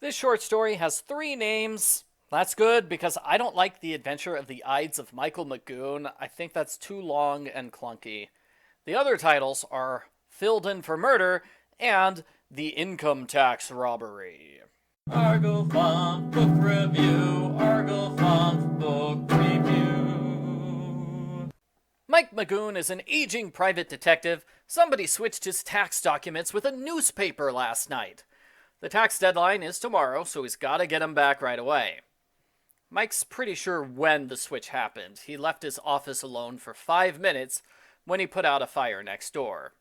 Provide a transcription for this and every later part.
This short story has 3 names. That's good because I don't like The Adventure of the Ides of Michael Magoon. I think that's too long and clunky. The other titles are Filled in for Murder and The Income Tax Robbery. Argo Font Book Review. Argo Font Book Review. Mike Magoon is an aging private detective. Somebody switched his tax documents with a newspaper last night. The tax deadline is tomorrow, so he's got to get them back right away. Mike's pretty sure when the switch happened. He left his office alone for 5 minutes when he put out a fire next door.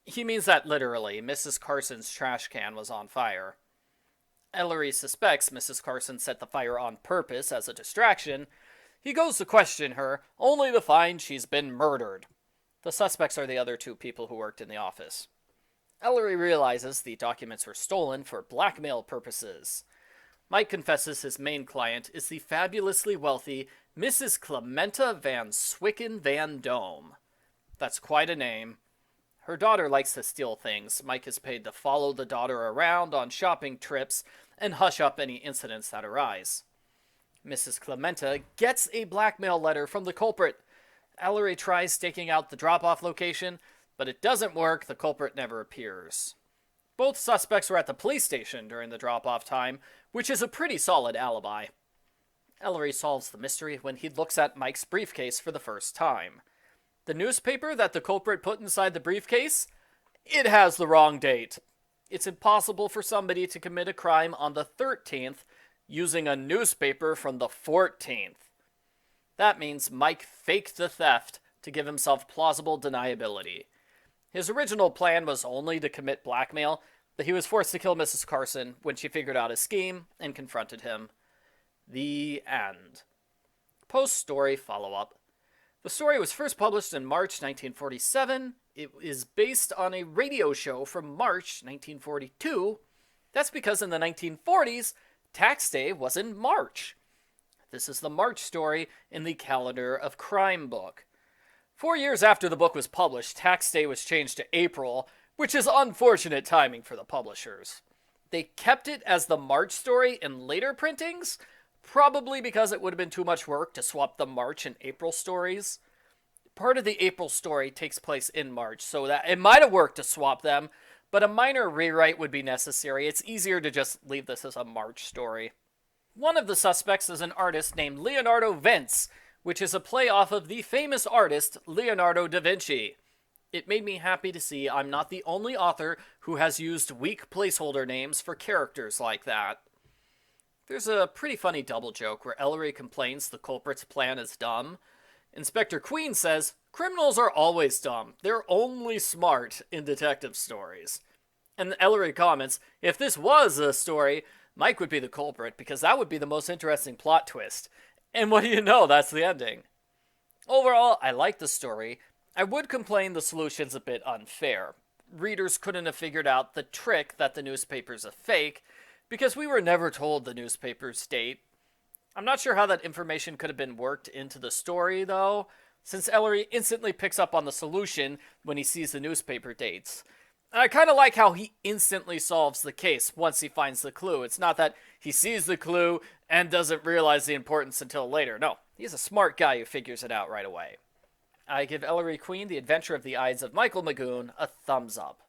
He means that literally. Mrs. Carson's trash can was on fire. Ellery suspects Mrs. Carson set the fire on purpose as a distraction. He goes to question her, only to find she's been murdered. The suspects are the other 2 people who worked in the office. Ellery realizes the documents were stolen for blackmail purposes. Mike confesses his main client is the fabulously wealthy Mrs. Clementa Van Swicken Van Dome. That's quite a name. Her daughter likes to steal things. Mike is paid to follow the daughter around on shopping trips and hush up any incidents that arise. Mrs. Clementa gets a blackmail letter from the culprit. Ellery tries staking out the drop-off location, but it doesn't work. The culprit never appears. Both suspects were at the police station during the drop-off time, which is a pretty solid alibi. Ellery solves the mystery when he looks at Mike's briefcase for the first time. The newspaper that the culprit put inside the briefcase? It has the wrong date. It's impossible for somebody to commit a crime on the 13th using a newspaper from the 14th. That means Mike faked the theft to give himself plausible deniability. His original plan was only to commit blackmail, but he was forced to kill Mrs. Carson when she figured out his scheme and confronted him. The end. Post-story follow-up. The story was first published in March 1947. It is based on a radio show from March 1942. That's because in the 1940s, tax day was in March. This is the March story in the Calendar of Crime book. 4 years after the book was published, tax day was changed to April, which is unfortunate timing for the publishers. They kept it as the March story in later printings, probably because it would have been too much work to swap the March and April stories. Part of the April story takes place in March, so that it might have worked to swap them, but a minor rewrite would be necessary. It's easier to just leave this as a March story. One of the suspects is an artist named Leonardo Vinci, which is a play off of the famous artist Leonardo da Vinci. It made me happy to see I'm not the only author who has used weak placeholder names for characters like that. There's a pretty funny double joke where Ellery complains the culprit's plan is dumb. Inspector Queen says, criminals are always dumb. They're only smart in detective stories. And Ellery comments, if this was a story, Mike would be the culprit because that would be the most interesting plot twist. And what do you know, that's the ending. Overall, I like the story. I would complain the solution's a bit unfair. Readers couldn't have figured out the trick that the newspaper's a fake, because we were never told the newspaper's date. I'm not sure how that information could have been worked into the story, though, since Ellery instantly picks up on the solution when he sees the newspaper dates. And I kind of like how he instantly solves the case once he finds the clue. It's not that he sees the clue and doesn't realize the importance until later. No, he's a smart guy who figures it out right away. I give Ellery Queen, The Adventure of the Ides of Michael Magoon, a thumbs up.